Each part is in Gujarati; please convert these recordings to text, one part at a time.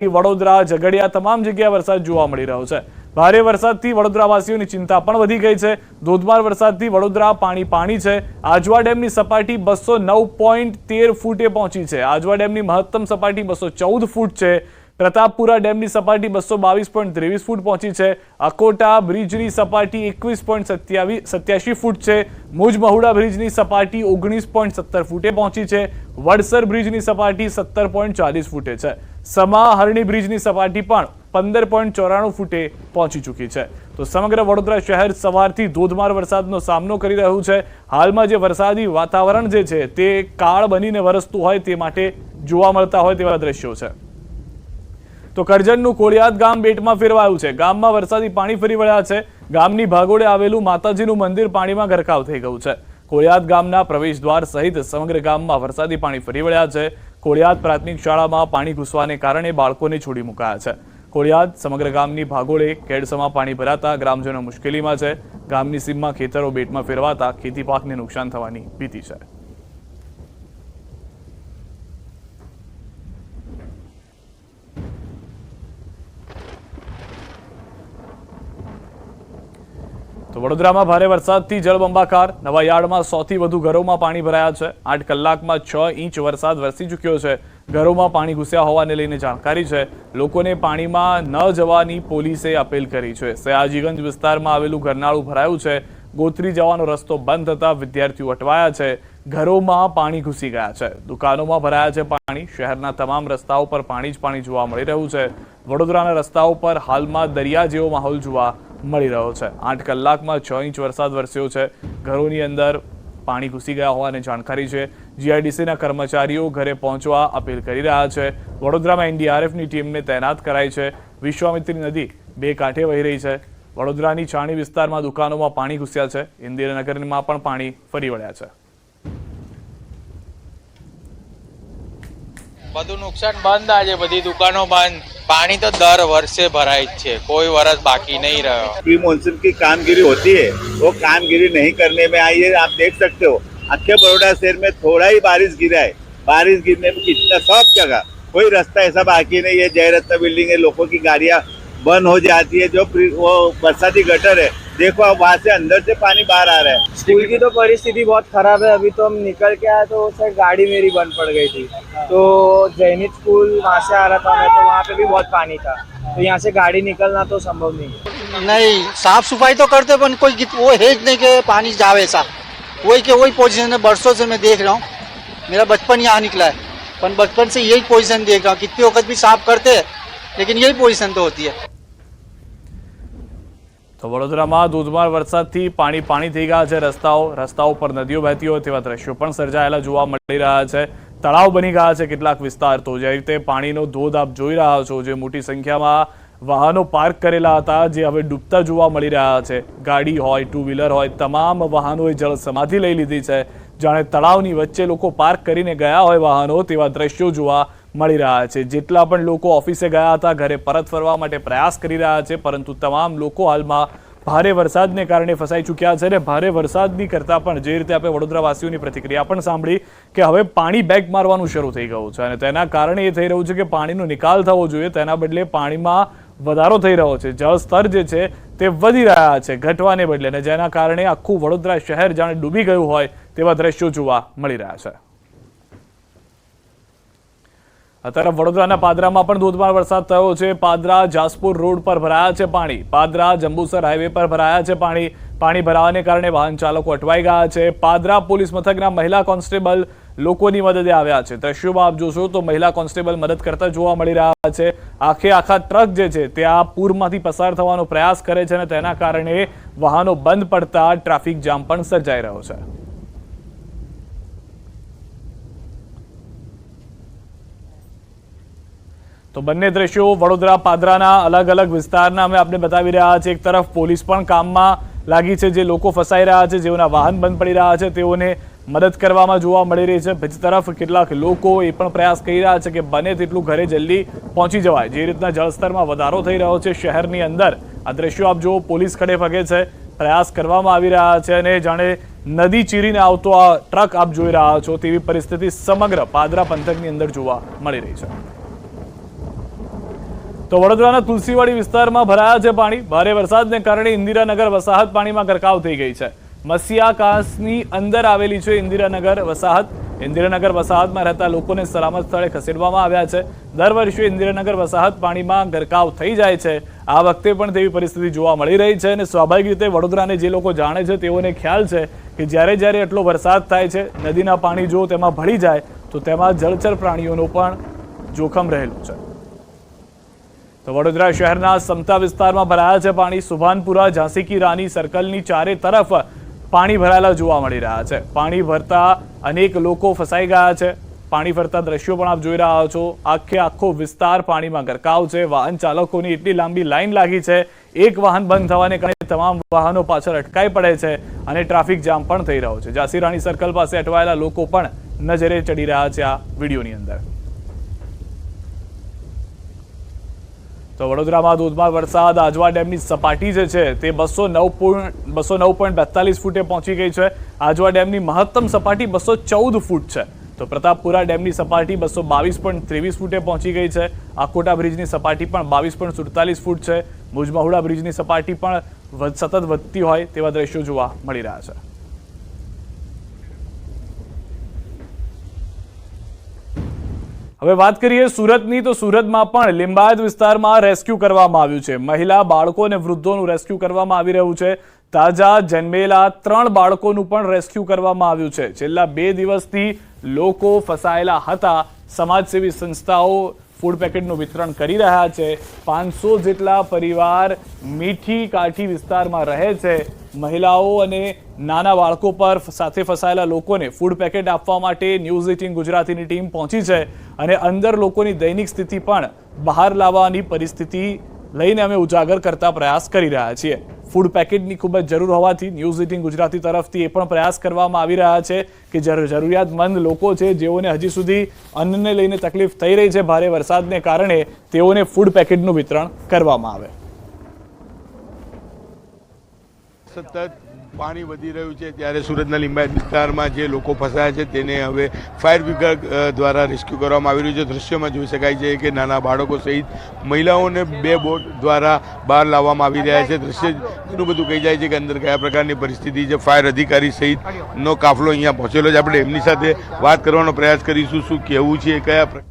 વડોદરા, ઝઘડિયા તમામ જગ્યાએ વરસાદ જોવા મળી રહ્યો છે। ભારે વરસાદથી વડોદરાવાસીઓની ચિંતા પણ વધી ગઈ છે। ધોધમાર વરસાદથી વડોદરા પાણી છે। આજવા ડેમની સપાટી 209.13 ફૂટે પહોંચી છે। આજવા ડેમની મહત્તમ સપાટી 214 ફૂટ છે। પ્રતાપપુરા ડેમની સપાટી 222.23 ફૂટ પહોંચી છે। અકોટા બ્રિજની સપાટી 21.87 ફૂટ છે। મુજ મહુડા બ્રિજની સપાટી 19.17 ફૂટે પહોંચી છે। વડસર બ્રિજની સપાટી 17.40 ફૂટે છે। સમા હરણી બ્રિજની સપાટી પણ 15.94 ફૂટે પહોંચી ચૂકી છે। તો સમગ્ર વડોદરા શહેર સવારથી ધોધમાર વરસાદનો સામનો કરી રહ્યું છે। હાલમાં જે વરસાદી વાતાવરણ જે છે તે કાળ બનીને વરસતું હોય તે માટે જોવા મળતા હોય તેવા દ્રશ્યો છે। તો કરજણનું કોળિયાદ ગામ બેટમાં ફેરવાયું છે। ગામમાં વરસાદી પાણી ફરી વળ્યા છે। ગામની ભાગોળે આવેલું માતાજીનું મંદિર પાણીમાં ગરકાવ થઈ ગયું છે। કોળિયાદ ગામના પ્રવેશદ્વાર સહિત સમગ્ર ગામમાં વરસાદી પાણી ફરી વળ્યા છે। કોળિયાદ પ્રાથમિક શાળામાં પાણી ઘૂસવાને કારણે બાળકોને છોડી મુકાયા છે। કોળિયાદ સમગ્ર ગામની ભાગોળે કેડસમાં પાણી ભરાતા ગ્રામજનો મુશ્કેલીમાં છે। ગામની સીમમાં ખેતરો બેટમાં ફેરવાતા ખેતી પાકને નુકસાન થવાની ભીતિ છે। તો વડોદરામાં ભારે વરસાદથી જળબંબાકાર। નવા યાર્ડમાં 100 થી વધુ ઘરોમાં પાણી ભરાયા છે। 8 કલાકમાં 6 ઇંચ વરસાદ વરસી ચૂક્યો છે। ઘરોમાં પાણી ઘૂસ્યા હોવાને લઈને જાણકારી છે। લોકોને પાણીમાં ન જવાની પોલીસે અપીલ કરી છે। સયાજીગંજ વિસ્તારમાં આવેલું ઘરનાળું ભરાયું છે। ગોત્રી જવાનો રસ્તો બંધ થતા વિદ્યાર્થીઓ અટવાયા છે। ઘરોમાં પાણી ઘૂસી ગયા છે। દુકાનોમાં ભરાયા છે પાણી। શહેરના તમામ રસ્તાઓ પર પાણી જ પાણી જોવા મળી રહ્યું છે। વડોદરાના રસ્તાઓ પર હાલમાં દરિયા જેવો માહોલ જોવા મળી રહ્યો છે। 8 કલાકમાં 6 ઇંચ વરસાદ વરસ્યો છે। ઘરોની અંદર પાણી ઘૂસી ગયા હોવાની જાણકારી છે। જીઆઈડીસીના કર્મચારીઓ ઘરે પહોંચવા અપીલ કરી રહ્યા છે। વડોદરામાં એનડીઆરએફની ટીમને તૈનાત કરાઈ છે। વિશ્વામિત્રી નદી બે કાંઠે વહી રહી છે। વડોદરાની ચાણી વિસ્તારમાં દુકાનોમાં પાણી ઘૂસ્યા છે। ઇન્દિરાનગરમાં પણ પાણી ફરી વળ્યા છે। બધું નુકસાન બંધ, આજે બધી દુકાનો બંધ। पानी तो दर वर्षे भराई है, कोई वर्ष बाकी नहीं रहा। प्री मानसून की कामगिरी होती है, वो कामगिरी नहीं करने में आई है। आप देख सकते हो अक्खे बड़ौदा शहर में थोड़ा ही बारिश गिरा है। बारिश गिरने में कितना सब जगह कोई रास्ता ऐसा बाकी नहीं है। जयरत्न बिल्डिंग है, लोगों की गाड़ियां बंद हो जाती है। जो वो बरसाती गटर है, देखो अब वहाँ से अंदर से पानी बाहर आ रहा है। स्कूल की तो परिस्थिति बहुत खराब है। अभी तो हम निकल के आए तो सर गाड़ी मेरी बंद पड़ गई थी, तो जैनित स्कूल वहाँ से आ रहा था मैं, तो वहाँ पे भी बहुत पानी था, तो यहाँ से गाड़ी निकलना तो संभव नहीं है। नहीं, साफ सफाई तो करते पर कोई वो है नहीं कि पानी जावे ऐसा। वही के वही पोजीशन है, बरसों से मैं देख रहा हूँ। मेरा बचपन यहाँ निकला है, पर बचपन से यही पोजीशन देख रहा हूँ। कितनी वक्त भी साफ करते हैं लेकिन यही पोजीशन तो होती है। તો વડોદરામાં ધોધમાર વરસાદથી પાણી થઈ ગયા છે। રસ્તાઓ પર નદીઓ વહેતી હોય તેવા દ્રશ્યો પણ સર્જાયેલા જોવા મળી રહ્યા છે। તળાવ બની ગયા છે કેટલાક વિસ્તાર। તો જે રીતે પાણીનો ધોધ આપ જોઈ રહ્યા છો, જે મોટી સંખ્યામાં વાહનો પાર્ક કરેલા હતા જે હવે ડૂબતા જોવા મળી રહ્યા છે। ગાડી હોય, ટુ વ્હીલર હોય, તમામ વાહનોએ જળ સમાધિ લઈ લીધી છે। જાણે તળાવની વચ્ચે લોકો પાર્ક કરીને ગયા હોય વાહનો તેવા દ્રશ્યો જોવા મળી રહ્યા છે। જેટલા પણ લોકો ઓફિસે ગયા હતા ઘરે પરત ફરવા માટે પ્રયાસ કરી રહ્યા છે, પરંતુ તમામ લોકો હાલમાં ભારે વરસાદને કારણે ફસાઈ ચૂક્યા છે। અને ભારે વરસાદની કરતાં પણ જે રીતે આપણે વડોદરાવાસીઓની પ્રતિક્રિયા પણ સાંભળી કે હવે પાણી બેક મારવાનું શરૂ થઈ ગયું છે, અને તેના કારણે એ થઈ રહ્યું છે કે પાણીનો નિકાલ થવો જોઈએ, તેના બદલે પાણીમાં વધારો થઈ રહ્યો છે। જળસ્તર જે છે તે વધી રહ્યા છે ઘટવાને બદલે, અને જેના કારણે આખું વડોદરા શહેર જાણે ડૂબી ગયું હોય તેવા દ્રશ્યો જોવા મળી રહ્યા છે। અત્યારે વડોદરાના પાદરામાં પણ ધોધમાર વરસાદ થયો છે। પાદરા જાસપુર રોડ પર ભરાયા છે પાણી। પાદરા જંબુસર હાઈવે પર ભરાયા છે પાણી। પાણી ભરાવાને કારણે વાહન ચાલકો અટવાઈ ગયા છે। પાદરા પોલીસ મથકના મહિલા કોન્સ્ટેબલ લોકોની મદદે આવ્યા છે। દ્રશ્યોમાં આપ જોશો તો મહિલા કોન્સ્ટેબલ મદદ કરતા જોવા મળી રહ્યા છે। આખા ટ્રક જે છે તે આ પૂરમાંથી પસાર થવાનો પ્રયાસ કરે છે, અને તેના કારણે વાહનો બંધ પડતા ટ્રાફિક જામ પણ સર્જાઈ રહ્યો છે। તો બંને દ્રશ્યો વડોદરા પાદરાના અલગ અલગ વિસ્તારના અમે આપને બતાવી રહ્યા છીએ। એક તરફ પોલીસ પણ કામમાં લાગી છે, જે લોકો ફસાઈ રહ્યા છે, જેઓના વાહન બંધ પડી રહ્યા છે તેઓને મદદ કરવામાં જોવા મળી રહી છે। બીજી તરફ કેટલાક લોકો એ પણ પ્રયાસ કરી રહ્યા છે કે બને તેટલું ઘરે જલ્દી પહોંચી જવાય। જે રીતના જળસ્તરમાં વધારો થઈ રહ્યો છે શહેરની અંદર, આ દ્રશ્યો આપ જો પોલીસ ખડે પગે છે, પ્રયાસ કરવામાં આવી રહ્યા છે, અને જાણે નદી ચીરીને આવતો આ ટ્રક આપ જોઈ રહ્યા છો તેવી પરિસ્થિતિ સમગ્ર પાદરા પંથકની અંદર જોવા મળી રહી છે। તો વડોદરાના તુલસીવાડી વિસ્તારમાં ભરાયા છે પાણી. ભારે વરસાદને કારણે ઇન્દિરાનગર વસાહત પાણીમાં ગરકાવ થઈ ગઈ છે. મસિયા કાંસની અંદર આવેલી છે ઇન્દિરાનગર વસાહત. ઇન્દિરાનગર વસાહતમાં રહેતા લોકોને સલામત સ્થળે ખસેડવામાં આવ્યા છે. દર વર્ષે ઇન્દિરાનગર વસાહત પાણીમાં ગરકાવ થઈ જાય છે. આ વખતે પણ તેવી પરિસ્થિતિ જોવા મળી રહી છે અને સ્વાભાવિક રીતે વડોદરાને જે લોકો જાણે છે તેઓને ખ્યાલ છે કે જ્યારે એટલો વરસાદ થાય છે, નદીના પાણી જો તેમાં ભળી જાય તો તેમાં જળચર પ્રાણીઓનું પણ જોખમ રહેલું છે. તો વડોદરા શહેરના સમતા વિસ્તારમાં ભરાયા છે પાણી. સુભાનપુરા, ઝાંસી કી રાની સર્કલની ચારે તરફ પાણી ભરાયેલા જોવા મળી રહ્યા છે. પાણી ભરતા અનેક લોકો ફસાઈ ગયા છે. પાણી ભરતા દ્રશ્યો પણ આપ જોઈ રહ્યા છો. આખો વિસ્તાર પાણીમાં ગરકાવ છે. વાહન ચાલકોની એટલી લાંબી લાઈન લાગી છે. એક વાહન બંધ થવાને કારણે તમામ વાહનો પાછળ અટકાઈ પડે છે અને ટ્રાફિક જામ પણ થઈ રહ્યો છે. ઝાંસી રાની સર્કલ પાસે અટવાયેલા લોકો પણ નજરે ચડી રહ્યા છે આ વિડીયોની અંદર. તો વડોદરામાં ધોધમાર વરસાદ. આજવા ડેમની સપાટી જે છે તે 209.42 ફૂટે પહોંચી ગઈ છે. આજવા ડેમની મહત્તમ સપાટી 214 ફૂટ છે. તો પ્રતાપપુરા ડેમની સપાટી 222.23 ફૂટે પહોંચી ગઈ છે. આકોટા બ્રિજની સપાટી પણ 22.47 ફૂટ છે. ભુજમહુડા બ્રિજની સપાટી પણ સતત વધતી હોય તેવા દ્રશ્યો જોવા મળી રહ્યા છે. હવે વાત કરીએ સુરતની, તો સુરતમાં પણ લિંબાયત વિસ્તારમાં રેસ્ક્યુ કરવામાં આવ્યું છે. મહિલા, બાળકો અને વૃદ્ધોનું રેસ્ક્યુ કરવામાં આવી રહ્યું છે. તાજા જન્મેલા 3 બાળકોનું પણ રેસ્ક્યુ કરવામાં આવ્યું છે. છેલ્લા 2 દિવસથી લોકો ફસાયેલા હતા. સમાજસેવી સંસ્થાઓ ફૂડ પેકેટનું વિતરણ કરી રહ્યા છે. 500 જેટલા પરિવાર મીઠી કાઠી વિસ્તારમાં રહે છે. મહિલાઓ અને નાના બાળકો પર સાથે ફસાયેલા લોકોને ફૂડ પેકેટ આપવા માટે ન્યૂઝ 18 ગુજરાતીની ટીમ પહોંચી છે અને અંદર લોકોની દૈનિક સ્થિતિ પણ બહાર લાવવાની પરિસ્થિતિ લઈને અમે ઉજાગર કરતા પ્રયાસ કરી રહ્યા છીએ. ફૂડ પેકેટની ખૂબ જ જરૂર હોવાથી ન્યૂઝ 18 ગુજરાતી તરફથી એ પણ પ્રયાસ કરવામાં આવી રહ્યા છે કે જરૂરિયાતમંદ લોકો છે જેઓને હજી સુધી અન્નને લઈને તકલીફ થઈ રહી છે ભારે વરસાદને કારણે, તેઓને ફૂડ પેકેટનું વિતરણ કરવામાં આવે. સતત પાણી વધી રહ્યું છે ત્યારે સુરતના લિંબાયત વિસ્તારમાં જે લોકો ફસાયા છે તેને હવે ફાયર વિભાગ દ્વારા રેસ્ક્યુ કરવામાં આવી રહ્યું છે. દ્રશ્યોમાં જોઈ શકાય છે કે નાના બાળકો સહિત મહિલાઓને 2 બોટ દ્વારા બહાર લાવવામાં આવી રહ્યા છે. દ્રશ્ય ઘણું બધું કહી જાય છે કે અંદર કયા પ્રકારની પરિસ્થિતિ છે. ફાયર અધિકારી સહિતનો કાફલો અહીંયા પહોંચેલો છે. આપણે એમની સાથે વાત કરવાનો પ્રયાસ કરીશું, શું કહેવું છે, કયા.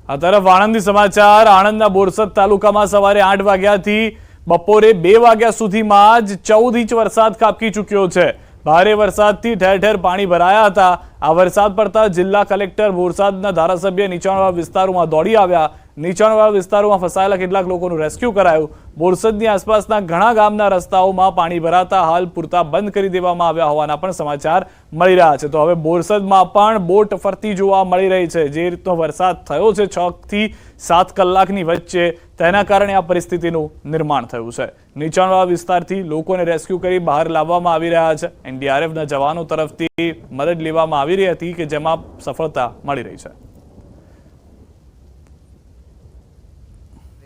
આ તરફ આણંદની સમાચાર. આણંદના બોરસદ તાલુકામાં સવારે 8 વાગ્યાથી બપોરે 2 વાગ્યા સુધીમાં જ 14 ઇંચ વરસાદ ખાબકી ચૂક્યો છે. ભારે વરસાદથી ઠેર ઠેર પાણી ભરાયા હતા. આ વરસાદ પડતા જિલ્લા કલેક્ટર, બોરસદના ધારાસભ્ય નીચાણવાળા વિસ્તારોમાં દોડી આવ્યા. નીચાણવાળા વિસ્તારોમાં ફસાયેલા કેટલાક લોકોનું રેસ્ક્યુ કરાયું. બોરસદની આસપાસના ઘણા ગામના રસ્તાઓમાં પાણી ભરાતા હાલ પૂરતા બંધ કરી દેવામાં આવ્યા હોવાના પણ સમાચાર મળી રહ્યા છે. તો હવે બોરસદમાં પણ બોટ ફરતી જોવા મળી રહી છે. જે રીતનો વરસાદ થયો છે 6 થી 7 કલાકની વચ્ચે, તેના કારણે આ પરિસ્થિતિનું નિર્માણ થયું છે. નીચાણવાળા વિસ્તારથી લોકોને રેસ્ક્યુ કરી બહાર લાવવામાં આવી રહ્યા છે. એનડીઆરએફના જવાનો તરફથી મદદ લેવામાં આવી રહી હતી કે જેમાં સફળતા મળી રહી છે.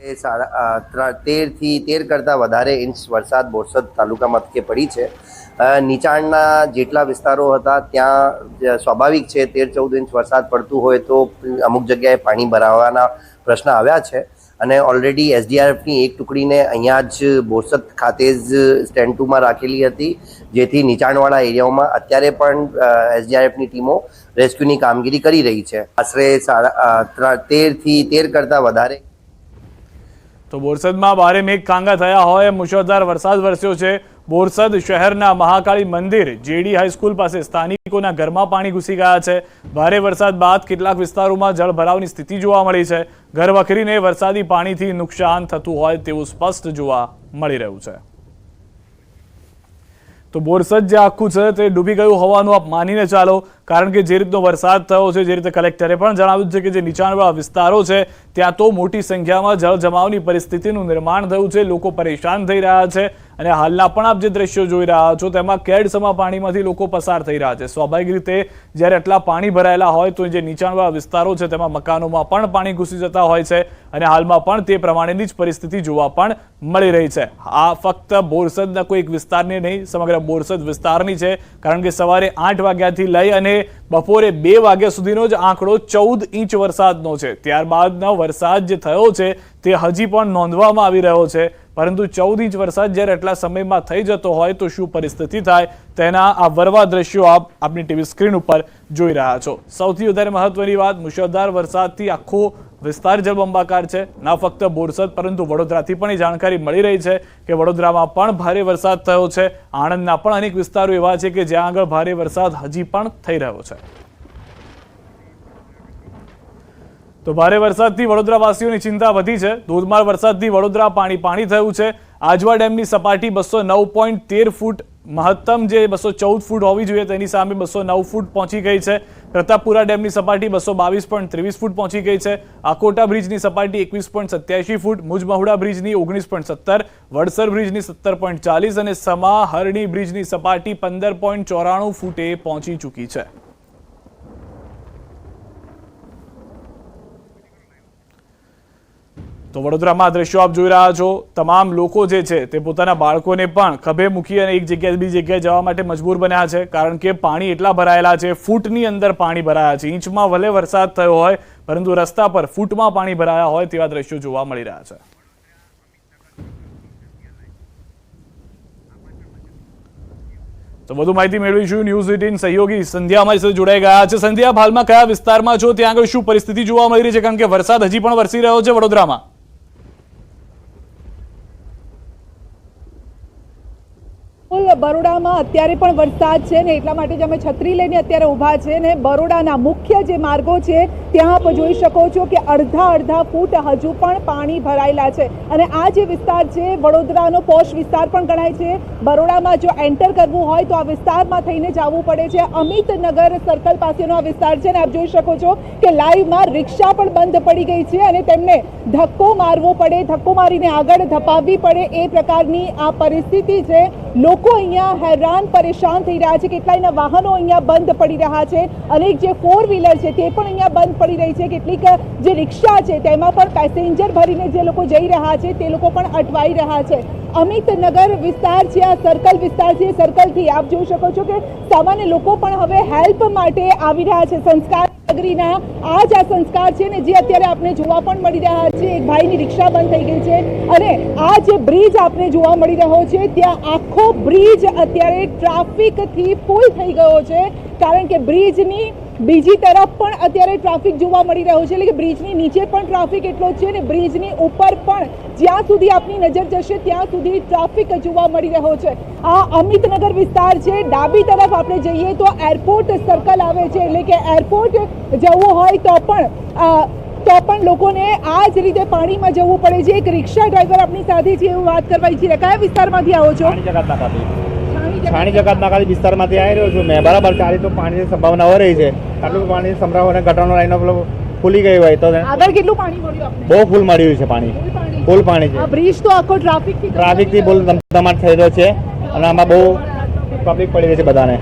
13 થી 13 કરતાં વધારે ઇંચ વરસાદ બોરસદ તાલુકા મથકે પડી છે. નીચાણના જેટલા વિસ્તારો હતા ત્યાં સ્વાભાવિક છે 13-14 ઇંચ વરસાદ પડતું હોય તો અમુક જગ્યાએ પાણી ભરાવાના પ્રશ્ન આવ્યા છે અને ઓલરેડી એસડીઆરએફની એક ટુકડીને અહીંયા જ બોરસદ ખાતે જ સ્ટેન્ડ 2માં રાખેલી હતી, જેથી નીચાણવાળા એરિયાઓમાં અત્યારે પણ એસડીઆરએફની ટીમો રેસ્ક્યુની કામગીરી કરી રહી છે. આશરે 13 થી 13 કરતાં વધારે. તો બોરસદમાં ભારે મેઘ ખાંગા થયા હોય મુશળધાર વરસાદ વરસ્યો છે. બોરસદ શહેરના મહાકાળી મંદિર જેડી હાઈસ્કૂલ પાસે સ્થાનિકોના ઘરમાં પાણી ઘૂસી ગયા છે. ભારે વરસાદ બાદ કેટલાક વિસ્તારોમાં જળભરાવની સ્થિતિ જોવા મળી છે. ઘર વખરીને વરસાદી પાણીથી નુકસાન થતું હોય તેવું સ્પષ્ટ જોવા મળી રહ્યું છે. તો બોરસદ જે આખું છે તે ડૂબી ગયું હોવાનું આપ માનીને ચાલો, કારણ કે જે રીતનો વરસાદ થયો છે, જે રીતે કલેક્ટરે પણ જણાવ્યું છે કે જે નીચાણવાળા વિસ્તારો છે ત્યાં તો મોટી સંખ્યામાં જળ જમાવની પરિસ્થિતિનું નિર્માણ થયું છે. લોકો પરેશાન થઈ રહ્યા છે અને હાલના પણ આપ જે દ્રશ્યો જોઈ રહ્યા છો તેમાં કેડસમા પાણીમાંથી લોકો પસાર થઈ રહ્યા છે. સ્વાભાવિક રીતે જ્યારે આટલા પાણી ભરાયેલા હોય તો જે નીચાણવાળા વિસ્તારો છે તેમાં મકાનોમાં પણ પાણી ઘૂસી જતા હોય છે અને હાલમાં પણ તે પ્રમાણેની જ પરિસ્થિતિ જોવા પણ મળી રહી છે. આ ફક્ત બોરસદના કોઈ એક વિસ્તારની નહીં, સમગ્ર બોરસદ વિસ્તારની છે, કારણ કે સવારે 8 વાગ્યાથી લઈ અને બપોરે 2 વાગ્યા સુધીનો જ આંકડો 14 ઇંચ વરસાદનો છે। ત્યારબાદનો વરસાદ જે થયો છે તે હજી પણ નોંધવામાં આવી રહ્યો છે, પરંતુ 14 ઇંચ વરસાદ જ્યારે એટલા સમયમાં થઈ જતો હોય તો શું પરિસ્થિતિ થાય તેના આ વરવા દ્રશ્યો આપ આપની ટીવી સ્ક્રીન ઉપર જોઈ રહ્યા છો। સૌથી વધારે મહત્વની વાત, મુશળધાર વરસાદથી આખો વિસ્તાર જળબંબાકાર છે। ના ફક્ત બોરસદ પરંતુ વડોદરાથી પણ એ જાણકારી મળી રહી છે કે વડોદરામાં પણ ભારે વરસાદ થયો છે। આણંદના પણ અનેક વિસ્તારો એવા છે કે જ્યાં આગળ ભારે વરસાદ હજી પણ થઈ રહ્યો છે। તો ભારે વરસાદથી વડોદરાવાસીઓની ચિંતા વધી છે। ધોધમાર વરસાદથી વડોદરા પાણી થયું છે। આજવા ડેમની સપાટી 209.13 ફૂટ, મહત્તમ જે 214 ફૂટ હોવી જોઈએ તેની સામે 209 ફૂટ પહોંચી ગઈ છે। પ્રતાપપુરા ડેમની સપાટી 222.23 ફૂટ પહોંચી ગઈ છે। આકોટા બ્રિજની સપાટી 21.87 ફૂટ, મુજમહુડા બ્રિજની 19.17, વડસર બ્રિજની 17.40 અને સમાહરણી બ્રિજની સપાટી 15.94 ફૂટે પહોંચી ચૂકી છે। તો વડોદરામાં દ્રશ્યો આપ જોઈ રહ્યા છો। તમામ લોકો જે છે તે પોતાના બાળકોને પણ ખભે મૂકી અને એક જગ્યાએ બીજી જગ્યાએ જવા માટે મજબૂર બન્યા છે, કારણ કે પાણી એટલા ભરાયેલા છે, ફૂટની અંદર પાણી ભરાયા છે। ઇંચમાં ભલે વરસાદ થયો હોય પરંતુ રસ્તા પર ફૂટમાં પાણી ભરાયા હોય તેવા દ્રશ્યો જોવા મળી રહ્યા છે। તો વધુ માહિતી મેળવીશું। ન્યૂઝ 18 સહયોગી સંધ્યા અમારી સાથે જોડાઈ ગયા છે। સંધ્યા, હાલમાં કયા વિસ્તારમાં છો, ત્યાં આગળ શું પરિસ્થિતિ જોવા મળી રહી છે, કારણ કે વરસાદ હજી પણ વરસી રહ્યો છે વડોદરામાં? બરોડામાં અત્યારે પણ વરસાદ છે ને એટલા માટે જ અમે છત્રી લઈને અત્યારે ઊભા છે ને બરોડાના મુખ્ય જે માર્ગો છે ત્યાં આપ જોઈ શકો છો કે અડધા ફૂટ હજુ પણ પાણી ભરાયેલા છે। અને આ જે વિસ્તાર છે વડોદરાનો પોશ વિસ્તાર પણ ગણાય છે। બરોડામાં જો એન્ટર કરવું હોય તો આ વિસ્તારમાં થઈને જવું પડે છે। અમિતનગર સર્કલ પાસેનો આ વિસ્તાર છે ને આપ જોઈ શકો છો કે લાઈવમાં રિક્ષા પણ બંધ પડી ગઈ છે અને તેમને ધક્કો મારવો પડે, ધક્કો મારીને આગળ ધપાવવી પડે એ પ્રકારની આ પરિસ્થિતિ છે। લોકો અહીંયા હેરાન પરેશાન થઈ રહ્યા છે। કેટલાયના વાહનો અહીંયા બંધ પડી રહ્યા છે। અનેક જે 4 વ્હીલર છે તે પણ અહીંયા બંધ પડી રહી છે। કેટલીક જે રિક્ષા છે તેમાં પણ પેસેન્જર ભરીને જે લોકો જઈ રહ્યા છે તે લોકો પણ અટવાઈ રહ્યા છે। અમિતનગર વિસ્તાર છે, આ સર્કલ વિસ્તાર છે, સર્કલથી આપ જોઈ શકો છો કે સામાન્ય લોકો પણ હવે હેલ્પ માટે આવી રહ્યા છે। સંસ્કાર નગરીના આ જ આ સંસ્કાર છે ને જે અત્યારે આપણે જોવા પણ મળી રહ્યા છે। એક ભાઈની રિક્ષા બંધ થઈ ગઈ છે અને આ જે બ્રિજ આપણે જોવા મળી રહ્યો છે ત્યાં આખો બ્રિજ અત્યારે ટ્રાફિકથી ફૂલ થઈ ગયો છે, કારણ કે બ્રિજની બીજી તરફ પણ અત્યારે ટ્રાફિક જોવા મળી રહ્યો છે। એટલે કે બ્રિજની નીચે પણ ટ્રાફિક એટલો જ છે ને બ્રિજની ઉપર પણ જ્યાં સુધી આપની નજર જશે ત્યાં સુધી ટ્રાફિક જોવા મળી રહ્યો છે। આ અમિતનગર વિસ્તાર છે। ડાબી તરફ આપણે જઈએ તો એરપોર્ટ સર્કલ આવે છે, એટલે કે એરપોર્ટ જવું હોય તો પણ લોકોને આ જ રીતે પાણીમાં જવું પડે છે। એક રિક્ષા ડ્રાઈવર આપણી સાથે છે, એવું વાત કરવા ઈચ્છી રહ્યા। કયા વિસ્તારમાંથી આવો છો? છાણી જગત નાકાથી વિસ્તારમાંથી આવી રહ્યો છું મેં। બરાબર, ત્યારે તો પાણીની સંભાવના હો રહી છે। આટલું પાણી સંભળાવો અને ગટરનો લાઈનો પેલો ફૂલી ગઈ હોય તો આગળ કેટલું પાણી મળ્યું આપને? બહુ ફૂલ મળ્યું છે પાણી, ફૂલ પાણી છે। આ બ્રિજ તો આખો ટ્રાફિકથી બહુ ધમધમાટ થઈ રહ્યો છે અને આમાં બહુ પબ્લિક પડી રહી છે બધાને।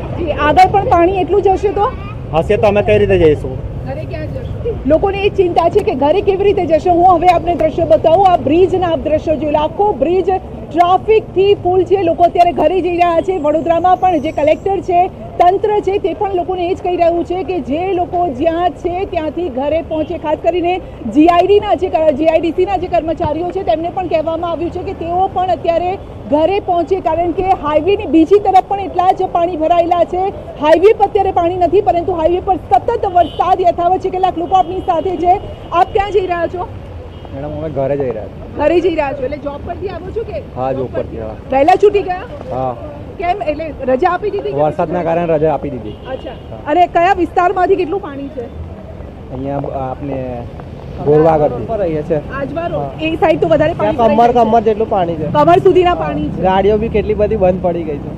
આગળ પણ પાણી એટલું જ હશે તો હશે તો અમે કઈ રીતે જઈશું? ઘરે ક્યાં જશો? લોકોને એ ચિંતા છે કે ઘરે કેવી રીતે જશે। હું હવે આપને દ્રશ્યો બતાવું। આ બ્રિજના આપ દ્રશ્યો જોઈ લો, આખો બ્રિજ ટ્રાફિકથી ફૂલ છે। લોકો અત્યારે ઘરે જઈ રહ્યા છે। વડોદરામાં પણ જે કલેક્ટર છે, તંત્ર છે, તે પણ લોકોને એ જ કહી રહ્યું છે કે જે લોકો જ્યાં છે ત્યાંથી ઘરે પહોંચે। ખાસ કરીને જીઆઈડીસીના જે કર્મચારીઓ છે તેમને પણ કહેવામાં આવ્યું છે કે તેઓ પણ અત્યારે ઘરે પહોંચે, કારણ કે હાઈવેની બીજી તરફ પણ એટલા જ પાણી ભરાયેલા છે। હાઈવે પર અત્યારે પાણી નથી, પરંતુ હાઈવે પર સતત વરસાદ યથાવત છે। કેટલાક લોકો આપણી સાથે છે। આપ ક્યાં જઈ રહ્યા છો? મેડમ અમે ઘરે જઈ રહ્યા છીએ। ઘરે જઈ રહ્યા છો એટલે જોબ પરથી આવો છો કે? હા, જોબ પરથી। પહેલા છૂટી ગયા? હા। કેમ, એટલે રજા આપી દીધી? વરસાદના કારણે રજા આપી દીધી। અચ્છા, અને કયા વિસ્તારમાંથી કેટલું પાણી છે? અહીંયા આપણે ગોરવાગરથી રહીએ છીએ। આજવારો એ સાઈડ તો વધારે પાણી કમર જેટલું પાણી છે। કમર સુધીના પાણી છે। ગાડીઓ બી કેટલી બધી બંધ પડી ગઈ છે।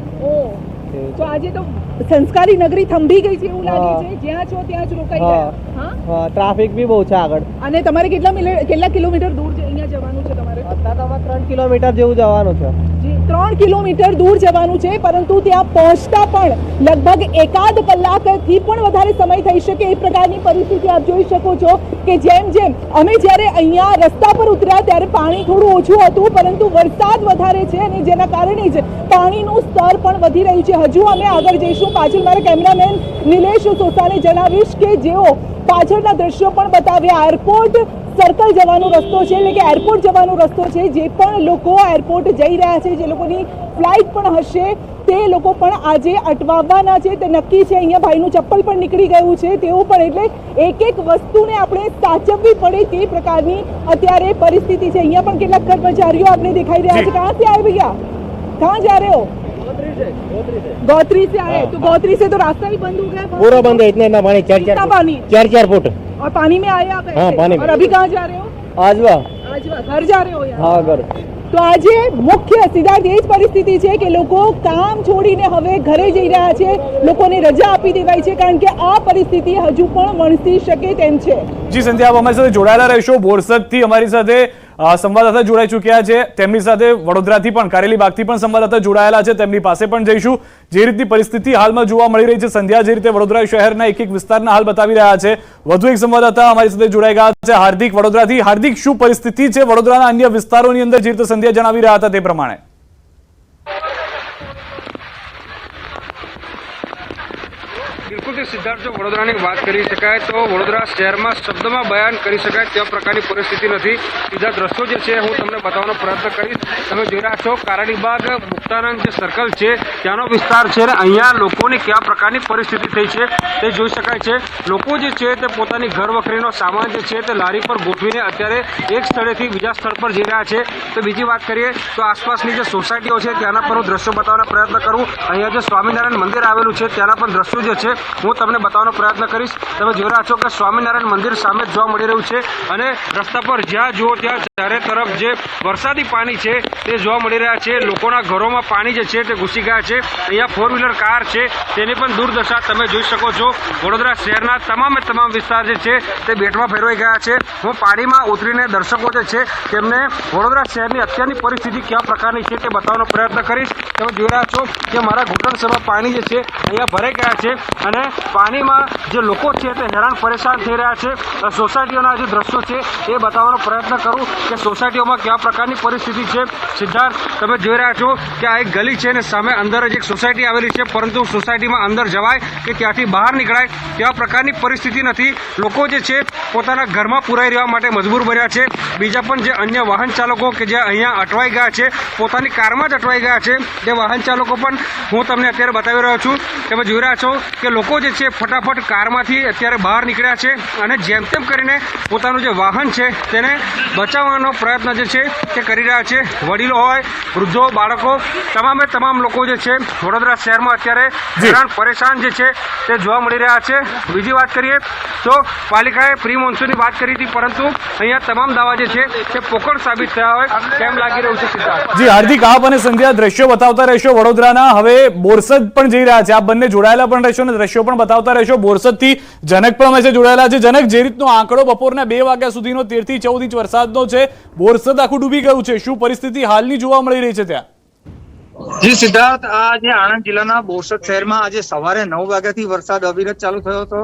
તો આજે તો સંસ્કારી નગરી થંભી ગઈ છે એવું લાગે છે। જ્યાં છો ત્યાં જ રોકાઈ ગયા। હા, ટ્રાફિક બી બહુ છે આગળ। અને તમારે કેટલા કિલોમીટર દૂર અહીંયા જવાનું છે તમારે? અત્યારે તો 3 કિલોમીટર જેવું જવાનું છે। જી, 3 કિલોમીટર દૂર જવાનું છે, પરંતુ ત્યાં પહોંચતા પણ લગભગ 1.5 કલાકથી પણ વધારે સમય થઈ શકે એ પ્રકારની પરિસ્થિતિ આપ જોઈ શકો છો કે જેમ અમે જ્યારે અહીંયા રસ્તા પર ઉતર્યા ત્યારે પાણી થોડું ઓછું હતું, પરંતુ વરસાદ વધારે છે અને જેના કારણે જ પાણીનું સ્તર પણ વધી રહ્યું છે। હજુ અમે આગળ જઈશું. પાછળ મારા કેમેરામેન નિલેશ સોસાને જણાવીશ કે જેઓ પાછળના દ્રશ્યો પણ બતાવ્યા. એરપોર્ટ સર્કલ જવાનો રસ્તો છે, એટલે કે એરપોર્ટ જવાનો રસ્તો છે. જે પણ લોકો એરપોર્ટ જઈ રહ્યા છે, જે લોકોની ફ્લાઇટ પણ હશે, તે લોકો પણ આજે અટવાવવાના છે, તે નક્કી છે. અહીંયા ભાઈનું ચપ્પલ પણ નીકળી ગયું છે, તેવું પણ, એટલે એક એક વસ્તુને આપણે સાચવવી પડે તે પ્રકારની અત્યારે પરિસ્થિતિ છે. અહીંયા પણ કેટલાક કર્મચારીઓ આપણે દેખાઈ રહ્યા છે. કહાં સે આए ભૈયા, कहाँ जा रहे हो? गौत्री से आए. तो गौत्री से तो रास्ता ही बंद हो गया. पूरा बंद है. इतना पानी, कितना पानी? 4 फुट. और पानी में आए आप ऐसे? हाँ, पानी में. और अभी कहाँ जा रहे हो? आजवा. घर जा रहे हो यार? हाँ, घर. તો આજે મુખ્ય સીધા એ જ પરિસ્થિતિ છે કે લોકો કામ છોડીને હવે ઘરે જઈ રહ્યા છે. લોકોને રજા આપી દેવાય છે, કારણ કે આ પરિસ્થિતિ હજુ પણ વણસી શકે તેમ છે. જી સંધ્યા, આપ અમારી સાથે જોડાયેલા રહેશો. બોરસદથી અમારી સાથે સંવાદદાતા જોડાઈ ચૂક્યા છે. તેમની સાથે વડોદરાથી પણ, કારેલીબાગથી પણ સંવાદદાતા જોડાયેલા છે. તેમની પાસે પણ જઈશું. જે રીતની પરિસ્થિતિ હાલમાં જોવા મળી રહી છે, સંધ્યા જે રીતે વડોદરા શહેરના એક એક વિસ્તારના હાલ બતાવી રહ્યા છે, વધુ એક સંવાદદાતા અમારી સાથે જોડાઈ ગયા છે, હાર્દિક, વડોદરાથી. હાર્દિક, શું પરિસ્થિતિ છે વડોદરાના અન્ય વિસ્તારોની અંદર, જે રીતે સંધ્યા જણાવી રહ્યા હતા તે પ્રમાણે? બિલકુલ સિદ્ધાર્થ, જો વડોદરાની વાત કરી શકાય તો વડોદરા શહેરમાં શબ્દમાં બયાન કરી શકાય તેવા પ્રકારની પરિસ્થિતિ નથી. સીધા દ્રશ્યો જે છે હું તમને બતાવવાનો પ્રયત્ન કરીશ. તમે જોઈ રહ્યા છો કારાડીબાગ મુક્તાનંદ જે સર્કલ છે ત્યાંનો વિસ્તાર છે, અને અહીંયા લોકોની કયા પ્રકારની પરિસ્થિતિ થઈ છે તે જોઈ શકાય છે. લોકો જે છે તે પોતાની ઘર વખરીનો સામાન જે છે તે લારી પર ગોઠવીને અત્યારે એક સ્થળેથી બીજા સ્થળ પર જઈ રહ્યા છે. તો બીજી વાત કરીએ તો આસપાસની જે સોસાયટીઓ છે ત્યાંના પણ હું દ્રશ્યો બતાવવાનો પ્રયત્ન કરું. અહીંયા જે સ્વામિનારાયણ મંદિર આવેલું છે ત્યાંના પણ દ્રશ્યો જે છે હું તમને બતાવવાનો પ્રયત્ન કરીશ. તમે જોઈ રહ્યા છો કે સ્વામિનારાયણ મંદિર સામે જોવા મળી રહ્યું છે, અને રસ્તા પર જ્યાં જુઓ ત્યાં ચારે તરફ જે વરસાદી પાણી છે તે જોવા મળી રહ્યા છે. લોકોના ઘરોમાં પાણી જે છે તે ઘૂસી ગયા છે. અહીંયા 4 વ્હીલર કાર છે તેની પણ દુર્દશા તમે જોઈ શકો છો. વડોદરા શહેરના તમામ વિસ્તાર જે છે તે બેટમાં ફેરવાઈ ગયા છે. હું પાણીમાં ઉતરીને દર્શકો જે છે તેમને વડોદરા શહેરની અત્યારની પરિસ્થિતિ કયા પ્રકારની છે તે બતાવવાનો પ્રયત્ન કરીશ. તમે જોઈ રહ્યા છો કે મારા ઘૂંટણ સભા પાણી જે છે અહીંયા ભરાઈ ગયા છે, અને પાણીમાં જે લોકો છે તે હેરાન પરેશાન થઈ રહ્યા છે. સોસાયટીઓના જે દ્રશ્યો છે એ બતાવવાનો પ્રયત્ન કરું કે સોસાયટીઓમાં કયા પ્રકારની પરિસ્થિતિ છે. સિદ્ધાર્થ, તમે જોઈ રહ્યા છો કે આ એક ગલી છે અને સામે અંદર જ એક સોસાયટી આવેલી છે, પરંતુ સોસાયટીમાં અંદર જવાય કે ત્યાંથી બહાર નીકળાય તેવા પ્રકારની પરિસ્થિતિ નથી. લોકો જે છે પોતાના ઘરમાં પુરાઈ રહેવા માટે મજબૂર બન્યા છે. બીજા પણ જે અન્ય વાહન ચાલકો કે જે અહીંયા અટવાઈ ગયા છે, પોતાની કારમાં જ અટવાઈ ગયા છે, તે વાહન ચાલકો પણ હું તમને અત્યારે બતાવી રહ્યો છું. તમે જોઈ રહ્યા છો કે લોકો જે છે ફટાફટ કારમાંથી અત્યારે બહાર નીકળ્યા છે, અને જેમ તેમ કરીને પોતાનું જે વાહન છે તેને બચાવવાનો પ્રયત્ન જે છે તે કરી રહ્યા છે. વડીલો હોય, વૃદ્ધો, બાળકો, તમામ લોકો જે છે વડોદરા શહેરમાં અત્યારે હેરાન પરેશાન જે છે તે જોવા મળી રહ્યા છે. બીજી વાત કરીએ તો પાલિકાએ પ્રી મોન્સૂનની વાત કરી હતી, પરંતુ અહીંયા તમામ દાવા જે છે તે પોકળ સાબિત થયા હોય તેમ લાગી રહ્યું છે. સિદ્ધાર્થ. જી હાર્દિક, આપ અને સંધ્યા દ્રશ્યો બતાવતા રહેશો વડોદરાના. હવે બોરસદ પણ જઈ રહ્યા છે, આપ બંને જોડાયેલા પણ રહેશો અને દ્રશ્યો પણ બતાવતા રહેશો. બોરસદથી જનક પણ અમે જોડાયેલા છે. જનક, જે રીતનો આંકડો બપોરના 2 વાગ્યા સુધીનો 13 થી 14 ઇંચ વરસાદનો છે, બોરસદ આખું ડૂબી ગયું છે. શું પરિસ્થિતિ હાલની જોવા મળી રહી છે ત્યાં? જી સિદ્ધાર્થ, આજે આણંદ જિલ્લાના બોરસદ શહેરમાં આજે સવારે 9 વાગ્યાથી વરસાદ અવિરત ચાલુ થયો હતો.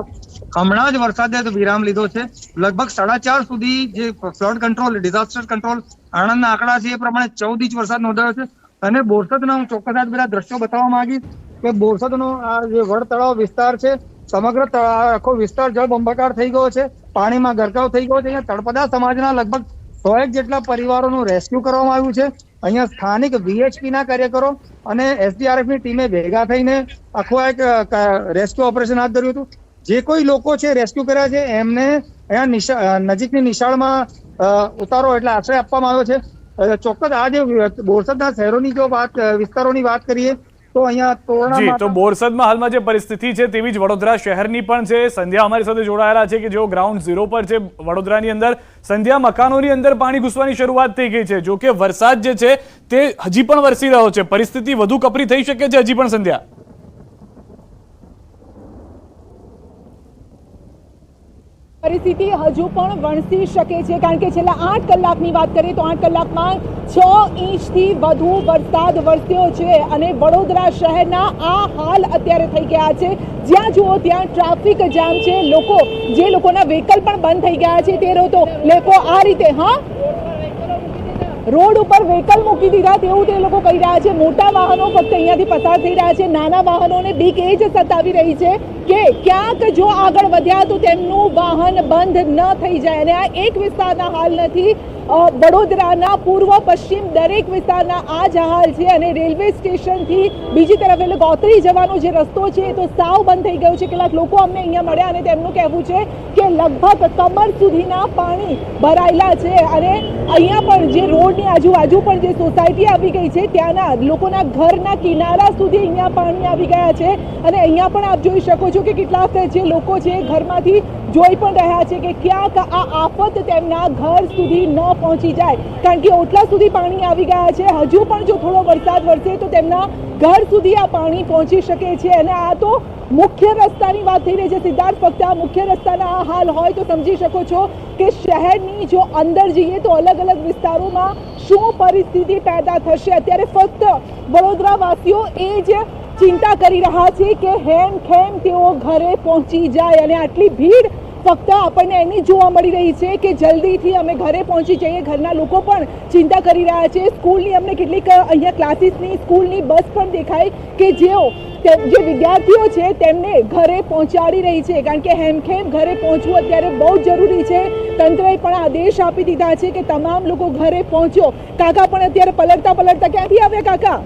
હમણાં જ વરસાદે વિરામ લીધો છે. લગભગ 4:30 સુધી જે ફ્લડ કંટ્રોલ, ડિઝાસ્ટર કંટ્રોલ આણંદના આંકડા છે એ પ્રમાણે 14 ઇંચ વરસાદ નોંધાયો છે. અને બોરસદના હું ચોક્કસ આજ બધા દ્રશ્યો બતાવવા માંગીશ કે બોરસદનો આ જે વડ તળાવ વિસ્તાર છે, સમગ્ર આખો વિસ્તાર જળબંબાકાર થઈ ગયો છે, પાણીમાં ગરકાવ થઈ ગયો છે. અહીંયા તળપદા સમાજના લગભગ 100 જેટલા પરિવારોનું રેસ્ક્યુ કરવામાં આવ્યું છે. અહીંયા સ્થાનિક VHP ના કાર્યકરો અને SDRF ની ટીમે ભેગા થઈને આખું એક રેસ્ક્યુ ઓપરેશન હાથ ધર્યું હતું. જે કોઈ લોકો છે રેસ્ક્યુ કર્યા છે એમને અહીંયા નજીકની નિશાળમાં ઉતારો એટલે આશ્રય આપવામાં આવ્યો છે. ચોક્કસ આ જે બોરસદના શહેરોની જો વિસ્તારોની વાત કરીએ તો અહીંયા જી, તો બોરસદમાં હાલમાં જે પરિસ્થિતિ છે તેવી જ વડોદરા શહેરની પણ છે. સંધ્યા અમારી સાથે જોડાયેલા છે કે જેઓ ગ્રાઉન્ડ ઝીરો પર છે વડોદરાની અંદર. સંધ્યા, મકાનોની અંદર પાણી ઘૂસવાની શરૂઆત થઈ ગઈ છે, જો કે વરસાદ જે છે તે હજી પણ વરસી રહ્યો છે. પરિસ્થિતિ વધુ કપરી થઈ શકે છે હજી પણ સંધ્યા? પરિસ્થિતિ હજુ પણ વણસી શકે છે, કારણ કે છેલ્લા 8 કલાકની વાત કરીએ તો 8 કલાકમાં 6 ઇંચથી વધુ વરસાદ વરસ્યો છે. અને વડોદરા શહેરના આ હાલ અત્યારે થઈ ગયા છે. જ્યાં જુઓ ત્યાં ટ્રાફિક જામ છે. લોકોના વ્હીકલ પણ બંધ થઈ ગયા છે. તે લોકો આ રીતે રોડ ઉપર વ્હીકલ મૂકી દીધા તેવું તે લોકો કહી રહ્યા છે. મોટા વાહનો ફક્ત અહીંયાથી પસાર થઈ રહ્યા છે. નાના વાહનોને બીક એ જ સતાવી રહી છે કે ક્યાંક જો આગળ વધ્યા તો તેમનું વાહન બંધ ન થઈ જાય. અને આ એક વિસ્તારના હાલ નથી, વડોદરાના પૂર્વ પશ્ચિમ દરેક વિસ્તારના આ જ હાલ છે. અને રેલવે સ્ટેશનથી બીજી તરફ એટલે ગોત્રી જવાનો જે રસ્તો છે એ તો સાવ બંધ થઈ ગયો છે. કેટલાક લોકો અમને અહીંયા મળ્યા અને તેમનું કહેવું છે કે લગભગ કમર સુધીના પાણી ભરાયેલા છે. અને અહીંયા પણ જે રોડની આજુબાજુ પણ જે સોસાયટી આવી ગઈ છે ત્યાંના લોકોના ઘરના કિનારા સુધી અહીંયા પાણી આવી ગયા છે. અને અહીંયા પણ આપ જોઈ શકો છો કે કેટલાક જે લોકો છે ઘરમાંથી જોઈ પણ રહ્યા છે કે ક્યાંક આ આફત તેમના ઘર સુધી ન પહોંચી જાય, કારણ કે ઓટલા સુધી પાણી આવી ગયા છે. હજુ પણ જો થોડો વરસાદ વરસે તો તેમના ઘર સુધી આ પાણી પહોંચી શકે છે. અને આ તો મુખ્ય રસ્તાની વાત થઈ રહી છે સિદ્ધાર્થ. ફક્ત આ મુખ્ય રસ્તાના આ હાલ હોય તો સમજી શકો છો કે શહેરની જો અંદર જઈએ તો અલગ અલગ વિસ્તારોમાં શું પરિસ્થિતિ પેદા થશે. અત્યારે ફક્ત વડોદરાવાસીઓ એ જ ચિંતા કરી રહ્યા છે કે હેમખેમ તેઓ ઘરે પહોંચી જાય. અને આટલી ભીડ ફક્ત આપણને એની જોવા મળી રહી છે કે જલ્દીથી અમે ઘરે પહોંચી જઈએ. ઘરના લોકો પણ ચિંતા કરી રહ્યા છે. સ્કૂલની અમને કેટલીક અહીંયા ક્લાસીસની સ્કૂલની બસ પણ દેખાય કે જે વિદ્યાર્થીઓ છે તેમને ઘરે પહોંચાડી રહી છે, કારણ કે હેમખેમ ઘરે પહોંચવું અત્યારે બહુ જ જરૂરી છે. તંત્રએ પણ આદેશ આપી દીધા છે કે તમામ લોકો ઘરે પહોંચો. કાકા પણ અત્યારે પલટતા ક્યાંથી આવ્યા? કાકા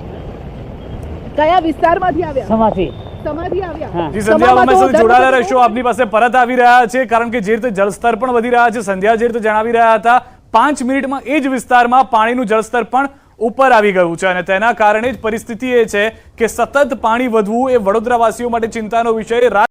કયા વિસ્તારમાંથી આવ્યા? સમાધિ આવ્યા. જી સંધ્યા, અમે સૌ જોડાયેલા રહેશો. આપની પાસે પરત આવી રહ્યા છે, કારણ કે જે રીતે જળસ્તર પણ વધી રહ્યા છે. સંધ્યા જે રીતે જણાવી રહ્યા હતા, 5 મિનિટમાં એ જ વિસ્તારમાં પાણીનું જળસ્તર પણ ઉપર આવી ગયું છે. અને તેના કારણે જ પરિસ્થિતિ એ છે કે સતત પાણી વધવું એ વડોદરાવાસીઓ માટે ચિંતાનો વિષય.